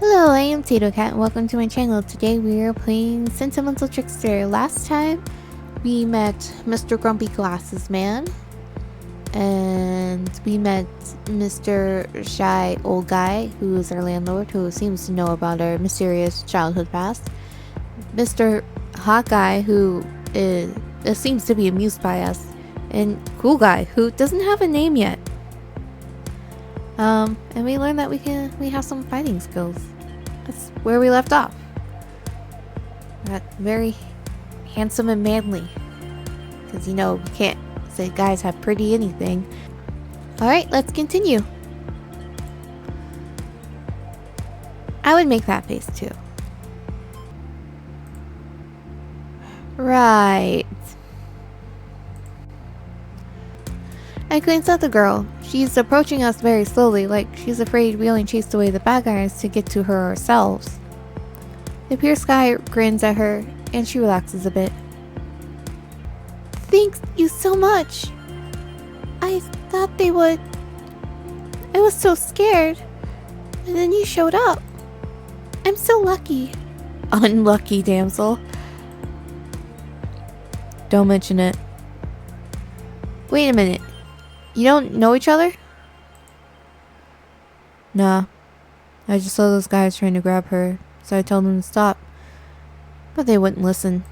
Hello, I am Tato Cat and welcome to my channel. Today we are playing Sentimental Trickster. Last time we met Mr. Grumpy Glasses Man and we met Mr. Shy Old Guy, who is our landlord, who seems to know about our mysterious childhood past. Mr. Hot Guy, who seems to be amused by us, and Cool Guy, who doesn't have a name yet. And we learned that we have some fighting skills. That's where we left off. Got very handsome and manly. Because, you know, we can't say guys have pretty anything. Alright, let's continue. I would make that face too. Right. I glanced at the girl. She's approaching us very slowly, like she's afraid we only chased away the bad guys to get to her ourselves. The pierced guy grins at her, and she relaxes a bit. Thank you so much. I thought they would. I was so scared. And then you showed up. I'm so lucky. Unlucky, damsel. Don't mention it. Wait a minute. You don't know each other? Nah. I just saw those guys trying to grab her, so I told them to stop. But they wouldn't listen.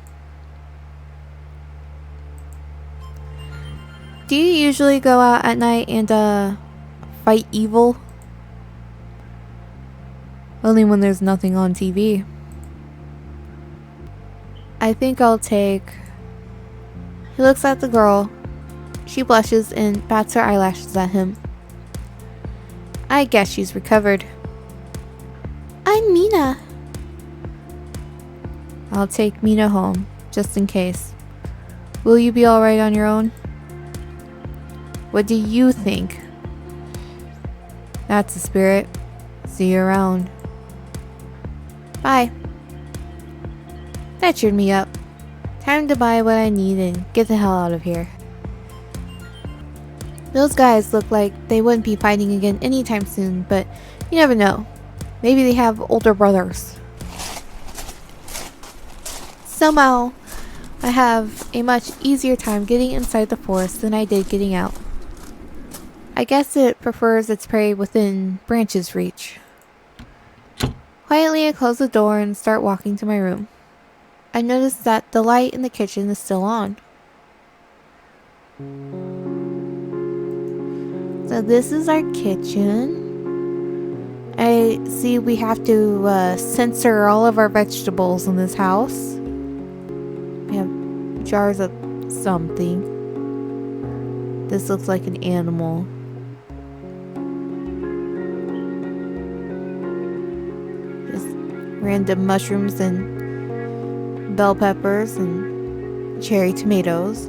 Do you usually go out at night and, fight evil? Only when there's nothing on TV. I think I'll take... He looks at the girl. She blushes and bats her eyelashes at him. I guess she's recovered. I'm Mina. I'll take Mina home, just in case. Will you be alright on your own? What do you think? That's the spirit. See you around. Bye. That cheered me up. Time to buy what I need and get the hell out of here. Those guys look like they wouldn't be fighting again anytime soon, but you never know. Maybe they have older brothers. Somehow, I have a much easier time getting inside the forest than I did getting out. I guess it prefers its prey within branches' reach. Quietly, I close the door and start walking to my room. I notice that the light in the kitchen is still on. So this is our kitchen. I see we have to censor all of our vegetables in this house. We have jars of something. This looks like an animal. Just random mushrooms and bell peppers and cherry tomatoes.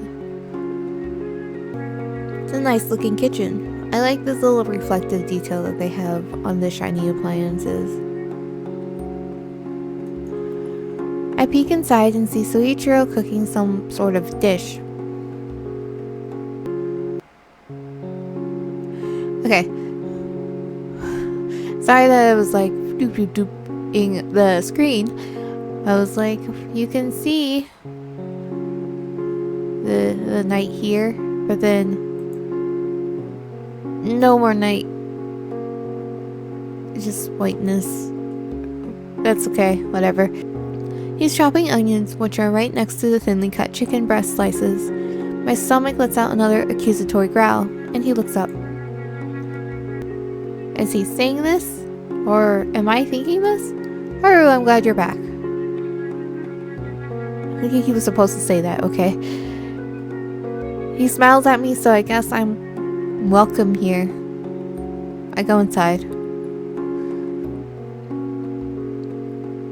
It's a nice looking kitchen. I like this little reflective detail that they have on the shiny appliances. I peek inside and see Soichiro cooking some sort of dish. Okay. Sorry that I was like doop doop dooping the screen. I was like, you can see the night here, but then no more night. It's just whiteness. That's okay, whatever. He's chopping onions, which are right next to the thinly cut chicken breast slices. My stomach lets out another accusatory growl, and he looks up. Is he saying this? Or am I thinking this? Haru, I'm glad you're back. I think he was supposed to say that, okay. He smiles at me, so I guess I'm welcome here. I go inside.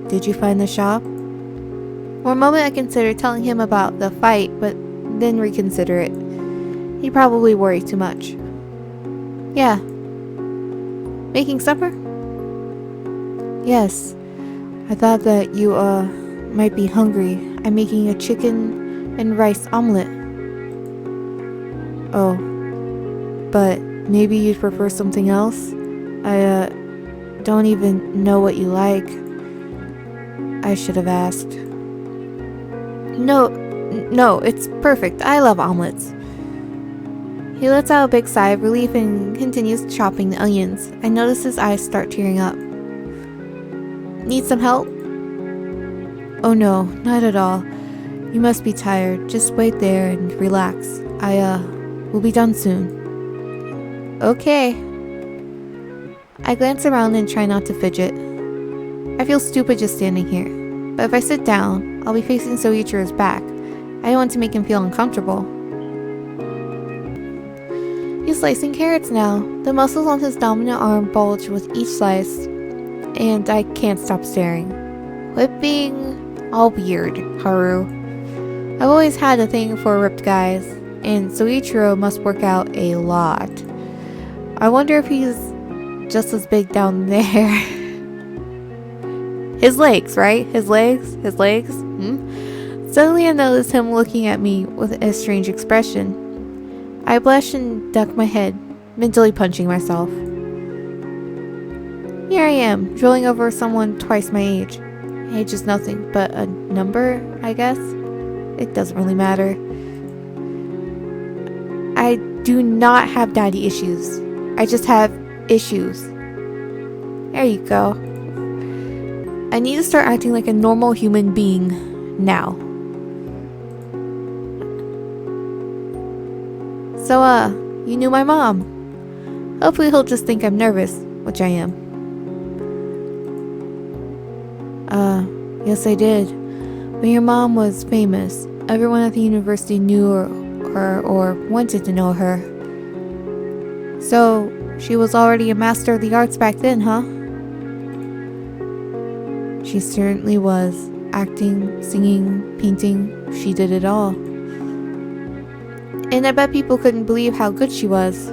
Did you find the shop? For a moment I considered telling him about the fight, but then reconsider it. He probably worried too much. Yeah. Making supper? Yes. I thought that you, might be hungry. I'm making a chicken and rice omelet. Oh. But maybe you'd prefer something else? don't even know what you like. I should have asked. No, it's perfect. I love omelets. He lets out a big sigh of relief and continues chopping the onions. I notice his eyes start tearing up. Need some help? Oh no, not at all. You must be tired. Just wait there and relax. We'll be done soon. Okay. I glance around and try not to fidget. I feel stupid just standing here. But if I sit down, I'll be facing Soichiro's back. I don't want to make him feel uncomfortable. He's slicing carrots now. The muscles on his dominant arm bulge with each slice, and I can't stop staring. Quit being all weird, Haru. I've always had a thing for ripped guys, and Soichiro must work out a lot. I wonder if he's just as big down there. His legs, right? His legs? Suddenly I notice him looking at me with a strange expression. I blush and duck my head, mentally punching myself. Here I am, drooling over someone twice my age. Age is nothing but a number, I guess. It doesn't really matter. I do not have daddy issues. I just have issues. There you go. I need to start acting like a normal human being now. So, you knew my mom. Hopefully he'll just think I'm nervous, which I am. Yes I did. When your mom was famous, everyone at the university knew her or wanted to know her. So, she was already a master of the arts back then, huh? She certainly was. Acting, singing, painting, she did it all. And I bet people couldn't believe how good she was.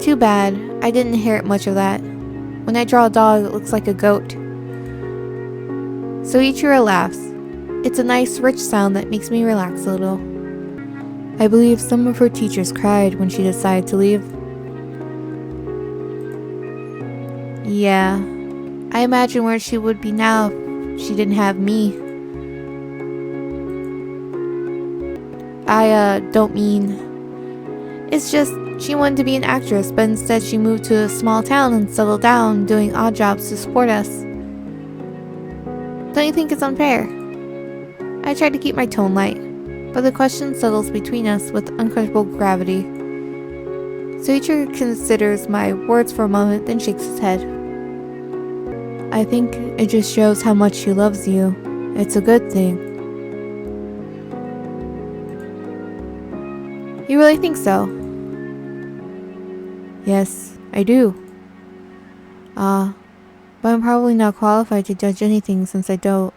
Too bad, I didn't inherit much of that. When I draw a dog, it looks like a goat. Soichiro laughs. It's a nice, rich sound that makes me relax a little. I believe some of her teachers cried when she decided to leave. Yeah, I imagine where she would be now if she didn't have me. I don't mean... It's just, she wanted to be an actress, but instead she moved to a small town and settled down doing odd jobs to support us. Don't you think it's unfair? I try to keep my tone light, but the question settles between us with uncomfortable gravity. Soichiro considers my words for a moment, then shakes his head. I think it just shows how much she loves you. It's a good thing. You really think so? Yes, I do. But I'm probably not qualified to judge anything since I don't,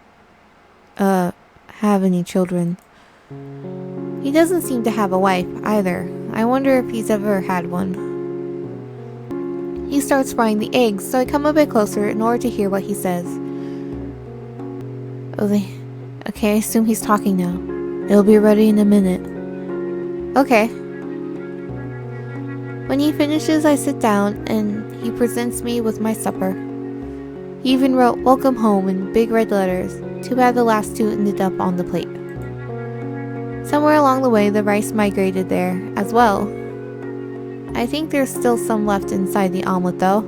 have any children. He doesn't seem to have a wife, either. I wonder if he's ever had one. He starts frying the eggs, so I come a bit closer in order to hear what he says. Okay, I assume he's talking now. It'll be ready in a minute. Okay. When he finishes, I sit down, and he presents me with my supper. He even wrote "Welcome Home" in big red letters. Too bad the last two ended up on the plate. Somewhere along the way, the rice migrated there as well. I think there's still some left inside the omelet though.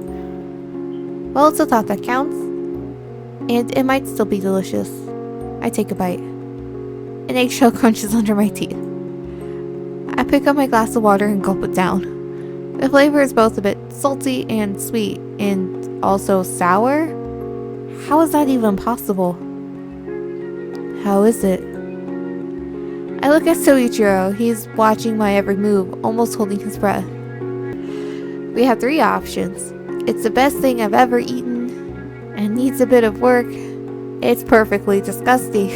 Well, it's a thought that counts. And it might still be delicious. I take a bite. An eggshell crunches under my teeth. I pick up my glass of water and gulp it down. The flavor is both a bit salty and sweet, and also sour? How is that even possible? How is it? I look at Soichiro. He's watching my every move, almost holding his breath. We have 3 options. It's the best thing I've ever eaten, and needs a bit of work. It's perfectly disgusting.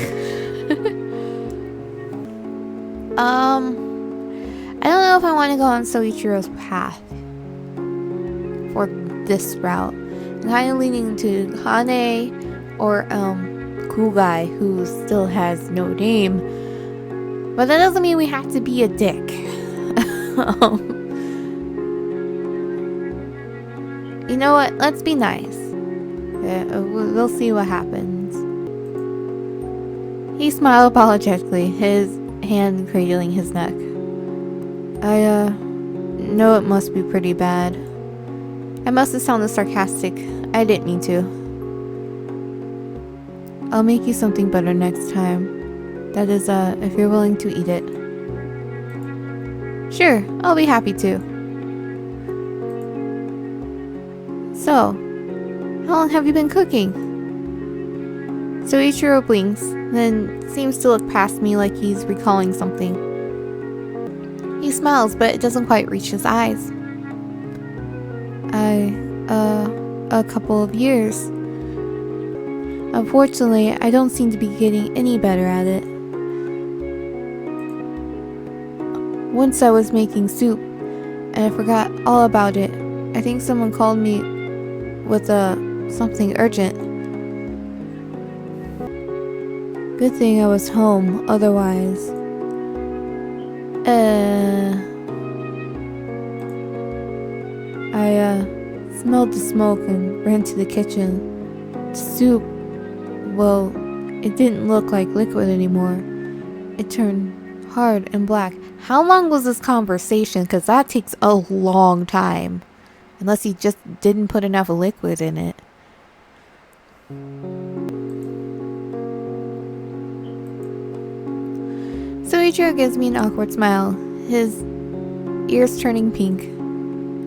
I don't know if I want to go on Soichiro's path for this route. I'm kind of leaning to Hane or cool guy who still has no name. But that doesn't mean we have to be a dick. You know what? Let's be nice. We'll see what happens. He smiled apologetically, his hand cradling his neck. I know it must be pretty bad. I must have sounded sarcastic. I didn't mean to. I'll make you something better next time. That is, if you're willing to eat it. Sure, I'll be happy to. So, how long have you been cooking? Soichiro blinks, then seems to look past me like he's recalling something. He smiles, but it doesn't quite reach his eyes. A couple of years. Unfortunately, I don't seem to be getting any better at it. Once I was making soup, and I forgot all about it. I think someone called me with something urgent. Good thing I was home, otherwise... I smelled the smoke and ran to the kitchen. The soup, well, it didn't look like liquid anymore. It turned hard and black. How long was this conversation? Because that takes a long time. Unless he just didn't put enough liquid in it. Soichiro gives me an awkward smile, his ears turning pink.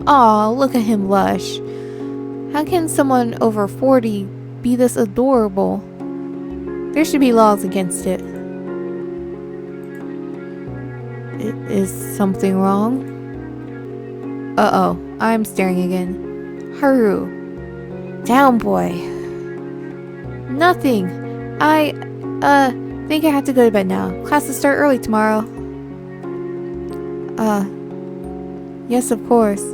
Aw, look at him blush. How can someone over 40 be this adorable? There should be laws against it. Is something wrong? Uh-oh, I'm staring again. Haru. Down, boy. Nothing. I think I have to go to bed now. Classes start early tomorrow. Yes, of course.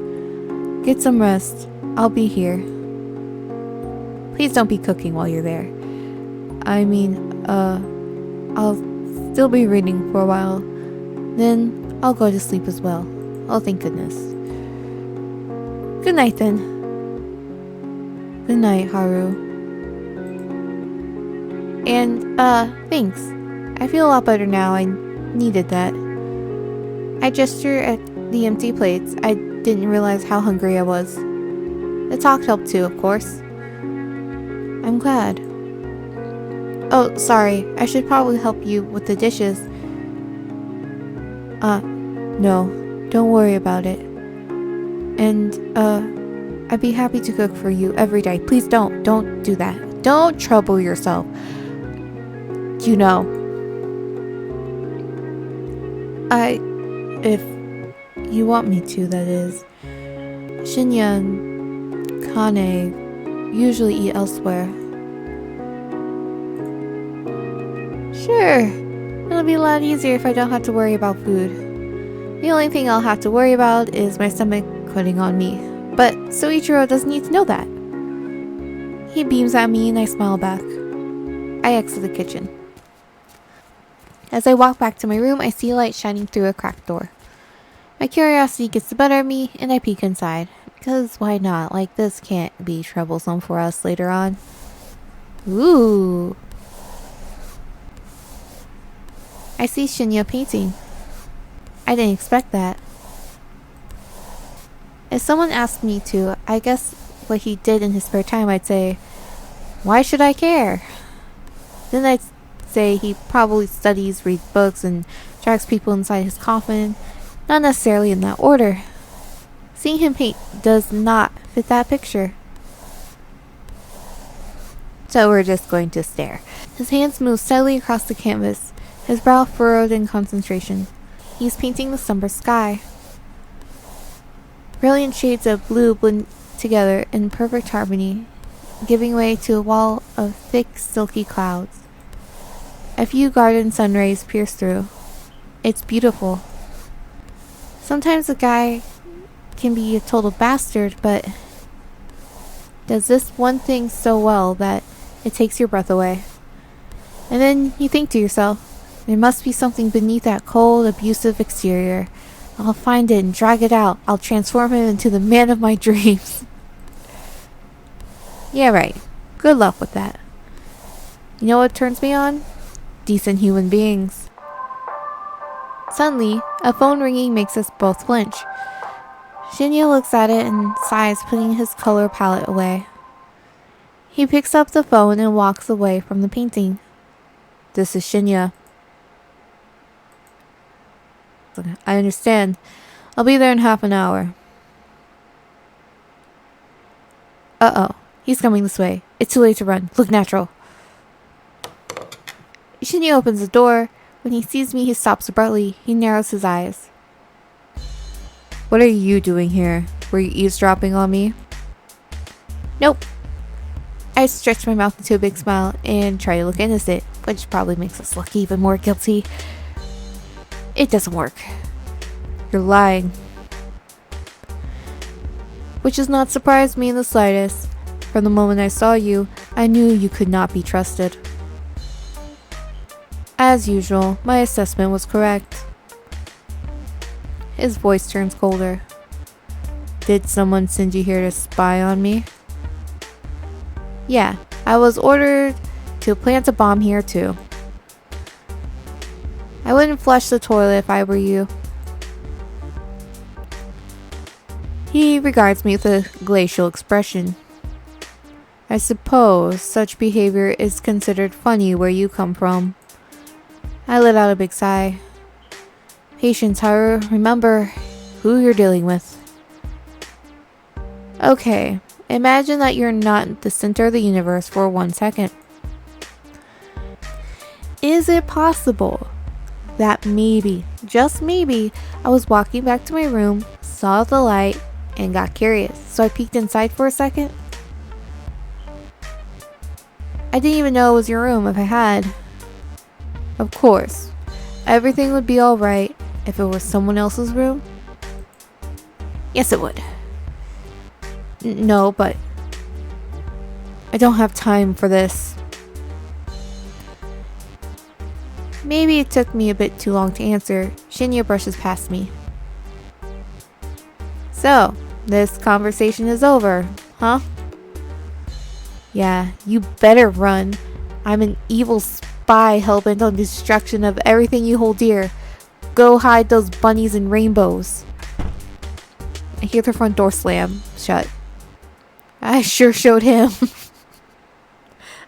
Get some rest. I'll be here. Please don't be cooking while you're there. I mean, I'll still be reading for a while. Then I'll go to sleep as well. Oh, thank goodness. Good night, then. Good night, Haru. And, thanks. I feel a lot better now. I needed that. I gesture at the empty plates. I didn't realize how hungry I was. The talk helped too, of course. I'm glad. Oh, sorry. I should probably help you with the dishes. No. Don't worry about it. And, I'd be happy to cook for you every day. Please don't do that. Don't trouble yourself. You know. If you want me to, that is. Shinya and Kane usually eat elsewhere. Sure. It'll be a lot easier if I don't have to worry about food. The only thing I'll have to worry about is my stomach quitting on me. But Soichiro doesn't need to know that. He beams at me and I smile back. I exit the kitchen. As I walk back to my room, I see a light shining through a cracked door. My curiosity gets the better of me and I peek inside. Because why not? Like, this can't be troublesome for us later on. Ooh. I see Shinya painting. I didn't expect that. If someone asked me to, I guess what he did in his spare time, I'd say, why should I care? Then I'd say he probably studies, reads books, and tracks people inside his coffin. Not necessarily in that order. Seeing him paint does not fit that picture. So we're just going to stare. His hands move steadily across the canvas, his brow furrowed in concentration. He's painting the summer sky. Brilliant shades of blue blend together in perfect harmony, giving way to a wall of thick, silky clouds. A few garden sun rays pierce through. It's beautiful. Sometimes a guy can be a total bastard, but does this one thing so well that it takes your breath away. And then you think to yourself, there must be something beneath that cold, abusive exterior. I'll find it and drag it out. I'll transform him into the man of my dreams. Yeah, right. Good luck with that. You know what turns me on? Decent human beings. Suddenly, a phone ringing makes us both flinch. Shinya looks at it and sighs, putting his color palette away. He picks up the phone and walks away from the painting. This is Shinya. I understand. I'll be there in half an hour. Uh-oh. He's coming this way. It's too late to run. Look natural. Shinya opens the door. When he sees me, he stops abruptly. He narrows his eyes. What are you doing here? Were you eavesdropping on me? Nope. I stretch my mouth into a big smile and try to look innocent, which probably makes us look even more guilty. It doesn't work. You're lying. Which does not surprise me in the slightest. From the moment I saw you, I knew you could not be trusted. As usual, my assessment was correct. His voice turns colder. Did someone send you here to spy on me? Yeah, I was ordered to plant a bomb here too. I wouldn't flush the toilet if I were you. He regards me with a glacial expression. I suppose such behavior is considered funny where you come from. I let out a big sigh. Patience, Haru. Remember who you're dealing with. Okay, imagine that you're not the center of the universe for 1 second. Is it possible that maybe, just maybe, I was walking back to my room, saw the light, and got curious, so I peeked inside for a second? I didn't even know it was your room if I had. Of course, everything would be alright if it was someone else's room. Yes, it would. No, but I don't have time for this. Maybe it took me a bit too long to answer. Shinya brushes past me. So, this conversation is over, huh? Yeah, you better run. I'm an evil spy hellbent on destruction of everything you hold dear. Go hide those bunnies and rainbows. I hear the front door slam shut. I sure showed him.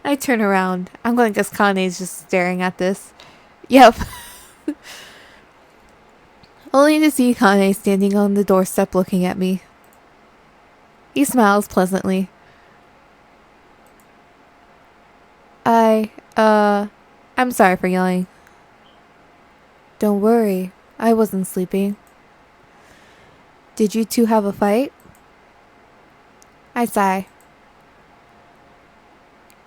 I turn around. I'm going to guess Kane's just staring at this. Yep. Only to see Kane standing on the doorstep looking at me. He smiles pleasantly. I'm sorry for yelling. Don't worry, I wasn't sleeping. Did you two have a fight? I sigh.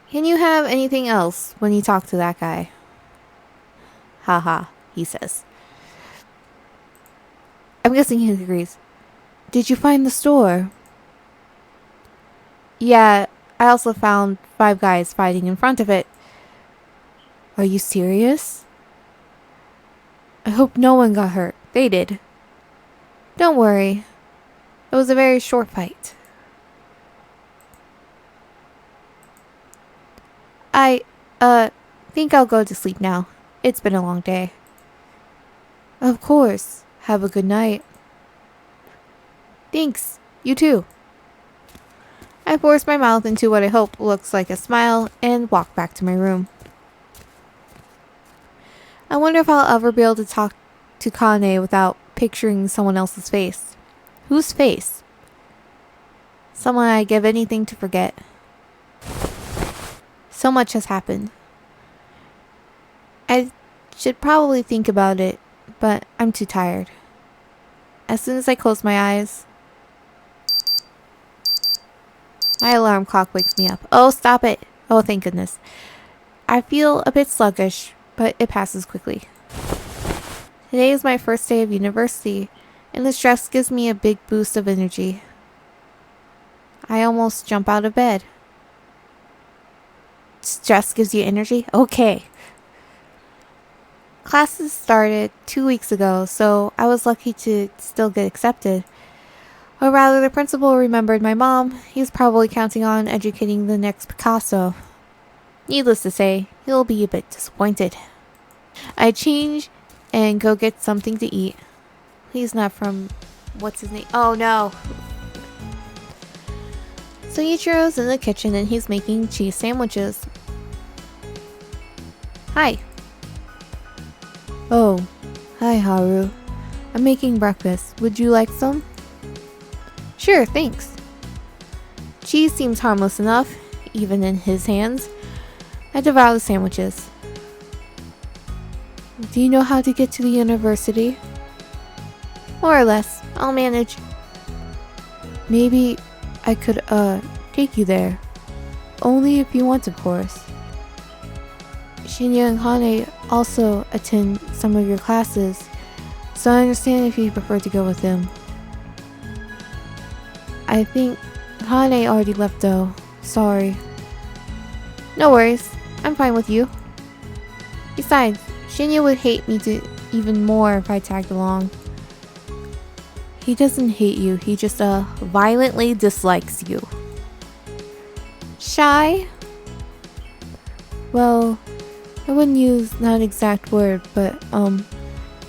Can you have anything else when you talk to that guy? Haha, he says. I'm guessing he agrees. Did you find the store? Yeah, I also found 5 guys fighting in front of it. Are you serious? I hope no one got hurt. They did. Don't worry. It was a very short fight. I think I'll go to sleep now. It's been a long day. Of course. Have a good night. Thanks. You too. I force my mouth into what I hope looks like a smile and walk back to my room. I wonder if I'll ever be able to talk to Kane without picturing someone else's face. Whose face? Someone I'd give anything to forget. So much has happened. I should probably think about it, but I'm too tired. As soon as I close my eyes, my alarm clock wakes me up. Oh, stop it. Oh, thank goodness. I feel a bit sluggish, but it passes quickly. Today is my first day of university, and the stress gives me a big boost of energy. I almost jump out of bed. Stress gives you energy? Okay. Classes started 2 weeks ago, so I was lucky to still get accepted. Or rather, the principal remembered my mom. He's probably counting on educating the next Picasso. Needless to say, he'll be a bit disappointed. I change and go get something to eat. He's not from... what's his name? Oh no! So Ichiro's in the kitchen and he's making cheese sandwiches. Hi. Oh, hi Haru. I'm making breakfast. Would you like some? Sure, thanks. Cheese seems harmless enough, even in his hands. I devour the sandwiches. Do you know how to get to the university? More or less. I'll manage. Maybe I could, take you there. Only if you want, of course. Shinya and Hane also attend some of your classes, so I understand if you prefer to go with them. I think Hane already left though. Sorry. No worries. I'm fine with you. Besides, Shinya would hate me even more if I tagged along. He doesn't hate you, he just violently dislikes you. Shy? Well, I wouldn't use that exact word, but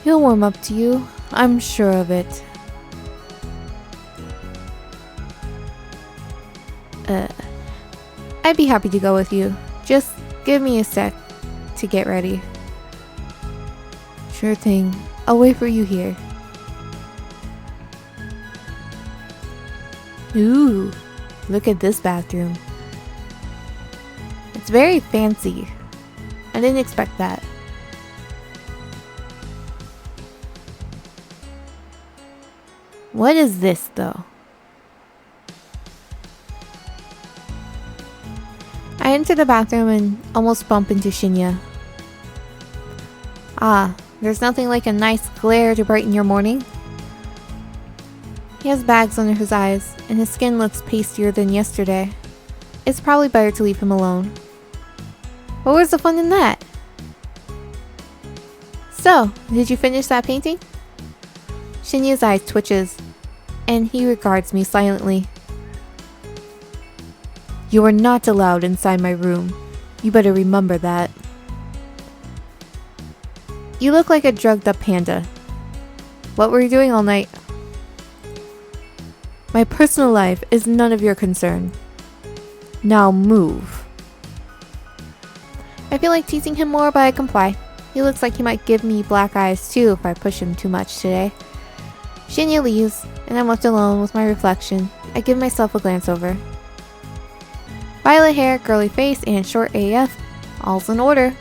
he'll warm up to you. I'm sure of it. I'd be happy to go with you. Just give me a sec to get ready. Sure thing. I'll wait for you here. Ooh, look at this bathroom. It's very fancy. I didn't expect that. What is this though? I enter the bathroom and almost bump into Shinya. Ah, there's nothing like a nice glare to brighten your morning. He has bags under his eyes, and his skin looks pastier than yesterday. It's probably better to leave him alone. But where's the fun in that? So, did you finish that painting? Shinya's eye twitches, and he regards me silently. You are not allowed inside my room. You better remember that. You look like a drugged up panda. What were you doing all night? My personal life is none of your concern. Now move. I feel like teasing him more, but I comply. He looks like he might give me black eyes too if I push him too much today. Shinya leaves, and I'm left alone with my reflection. I give myself a glance over. Violet hair, girly face, and short AF. All's in order.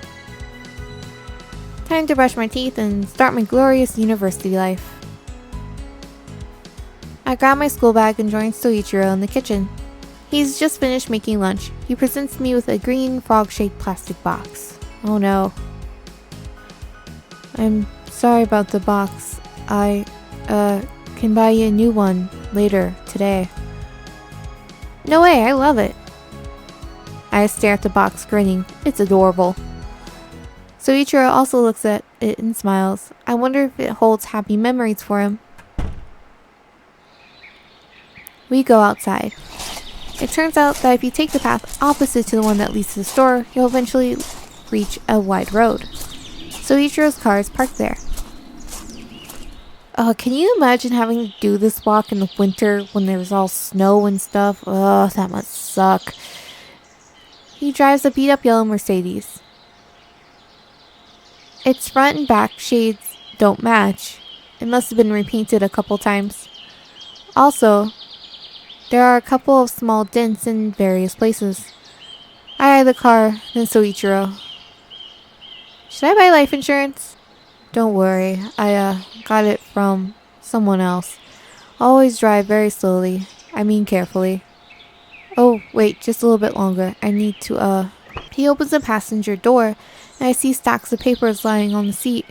Time to brush my teeth and start my glorious university life. I grab my school bag and join Soichiro in the kitchen. He's just finished making lunch. He presents me with a green frog-shaped plastic box. Oh no. I'm sorry about the box. I, can buy you a new one later today. No way, I love it. I stare at the box, grinning. It's adorable. Soichiro also looks at it and smiles. I wonder if it holds happy memories for him. We go outside. It turns out that if you take the path opposite to the one that leads to the store, you'll eventually reach a wide road. Soichiro's car is parked there. Can you imagine having to do this walk in the winter when there's all snow and stuff? Oh, that must suck. He drives a beat-up yellow Mercedes. Its front and back shades don't match. It must have been repainted a couple times. Also, there are a couple of small dents in various places. I eye the car, then Soichiro. Should I buy life insurance? Don't worry, I got it from someone else. Always drive very slowly. I mean carefully. Oh, wait, just a little bit longer. I need to, He opens the passenger door, and I see stacks of papers lying on the seat.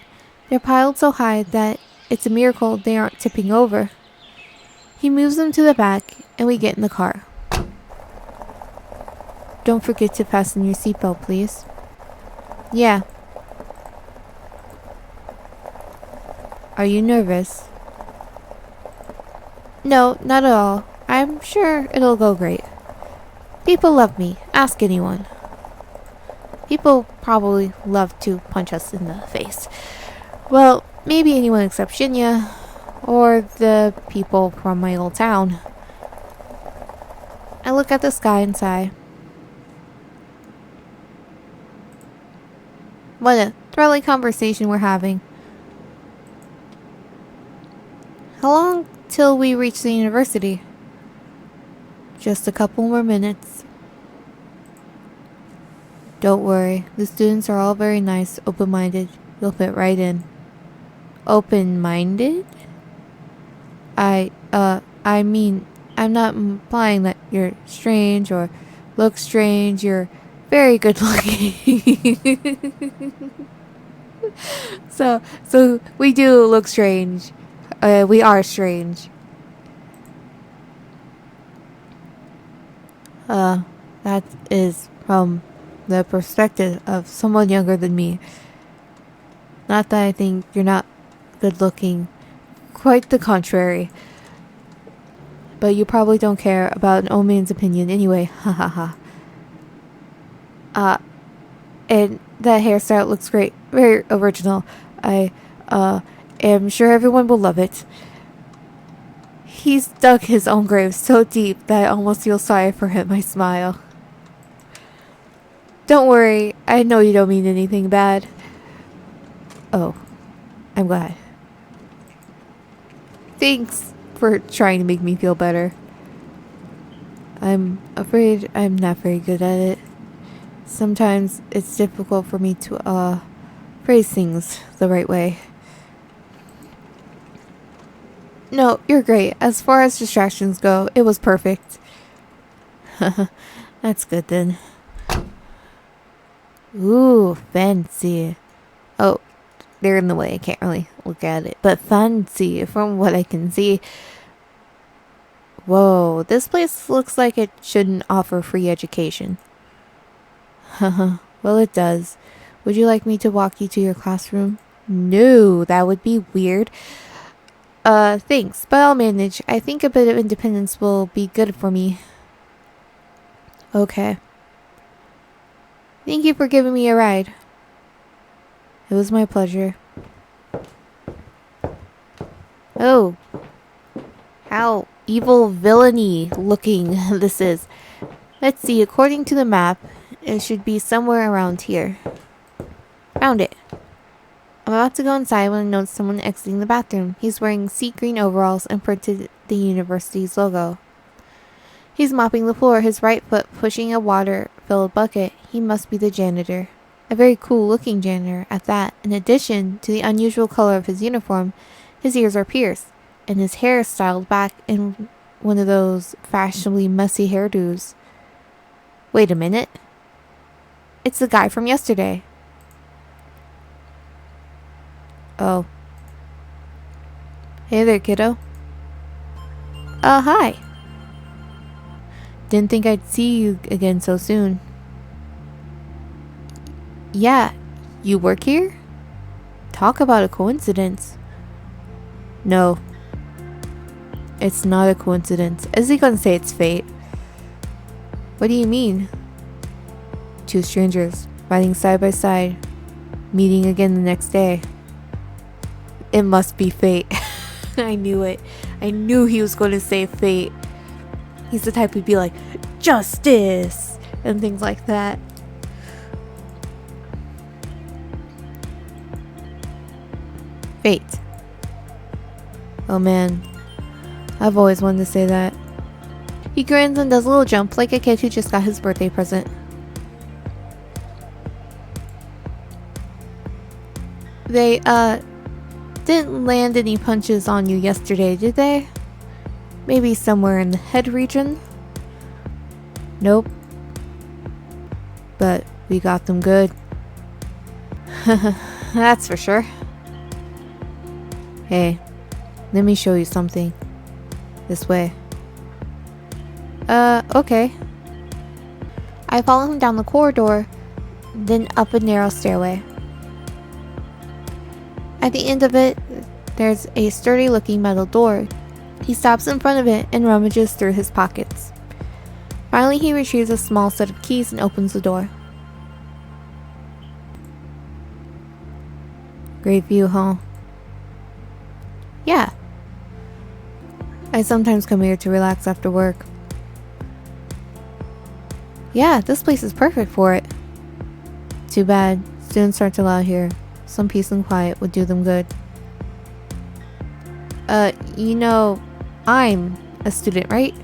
They're piled so high that it's a miracle they aren't tipping over. He moves them to the back, and we get in the car. Don't forget to fasten your seatbelt, please. Yeah. Are you nervous? No, not at all. I'm sure it'll go great. People love me. Ask anyone. People probably love to punch us in the face. Well, maybe anyone except Shinya, or the people from my old town. I look at the sky and sigh. What a thrilling conversation we're having. How long till we reach the university? Just a couple more minutes. Don't worry, the students are all very nice, open-minded. You'll fit right in. Open-minded? I mean, I'm not implying that you're strange or look strange. You're very good looking. So we do look strange. We are strange. That is from the perspective of someone younger than me. Not that I think you're not good looking. Quite the contrary. But you probably don't care about an old man's opinion anyway. Ha ha ha. And that hairstyle looks great. Very original. I am sure everyone will love it. He's dug his own grave so deep that I almost feel sorry for him. I smile. Don't worry, I know you don't mean anything bad. Oh, I'm glad. Thanks for trying to make me feel better. I'm afraid I'm not very good at it. Sometimes it's difficult for me to phrase things the right way. No, you're great. As far as distractions go, it was perfect. That's good then. Ooh, fancy. Oh, they're in the way. I can't really look at it. But fancy, from what I can see. Whoa, this place looks like it shouldn't offer free education. Well, it does. Would you like me to walk you to your classroom? No, that would be weird. Thanks, but I'll manage. I think a bit of independence will be good for me. Okay. Thank you for giving me a ride. It was my pleasure. Oh. How evil villainy looking this is. Let's see, according to the map, it should be somewhere around here. Found it. I'm about to go inside when I notice someone exiting the bathroom. He's wearing sea green overalls and printed the university's logo. He's mopping the floor, his right foot pushing a water-filled bucket. He must be the janitor. A very cool-looking janitor at that. In addition to the unusual color of his uniform, his ears are pierced, and his hair is styled back in one of those fashionably messy hairdos. Wait a minute. It's the guy from yesterday. Oh. Hey there, kiddo. Hi. Didn't think I'd see you again so soon. Yeah, you work here? Talk about a coincidence. No. It's not a coincidence. Is he gonna say it's fate? What do you mean? Two strangers, riding side by side, meeting again the next day. It must be fate. I knew it. I knew he was going to say fate. He's the type who'd be like, justice! And things like that. Fate. Oh man. I've always wanted to say that. He grins and does a little jump like a kid who just got his birthday present. They, didn't land any punches on you yesterday, did they? Maybe somewhere in the head region? Nope. But we got them good. That's for sure. Hey, let me show you something. This way. Okay. I follow him down the corridor, then up a narrow stairway. At the end of it, there's a sturdy-looking metal door. He stops in front of it and rummages through his pockets. Finally, he retrieves a small set of keys and opens the door. Great view, huh? Yeah. I sometimes come here to relax after work. Yeah, this place is perfect for it. Too bad. Students aren't allowed here. Some peace and quiet would do them good. You know, I'm a student, right?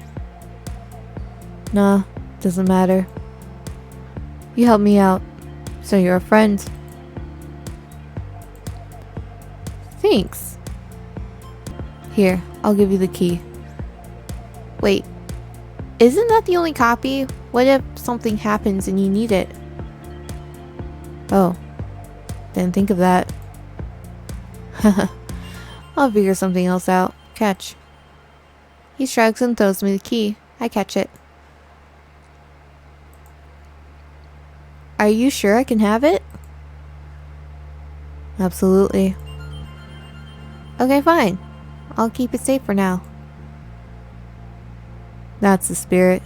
Nah, doesn't matter. You helped me out, so you're a friend. Thanks. Here, I'll give you the key. Wait, isn't that the only copy? What if something happens and you need it? Oh, didn't think of that. I'll figure something else out. Catch. He shrugs and throws me the key. I catch it. Are you sure I can have it? Absolutely. Okay, fine. I'll keep it safe for now. That's the spirit.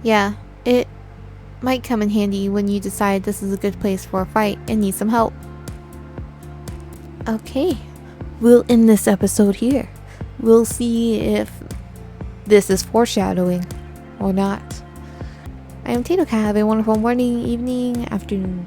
Yeah, it might come in handy when you decide this is a good place for a fight and need some help. Okay, we'll end this episode here. We'll see if this is foreshadowing or not. I am Tito Cat. Have a wonderful morning, evening, afternoon,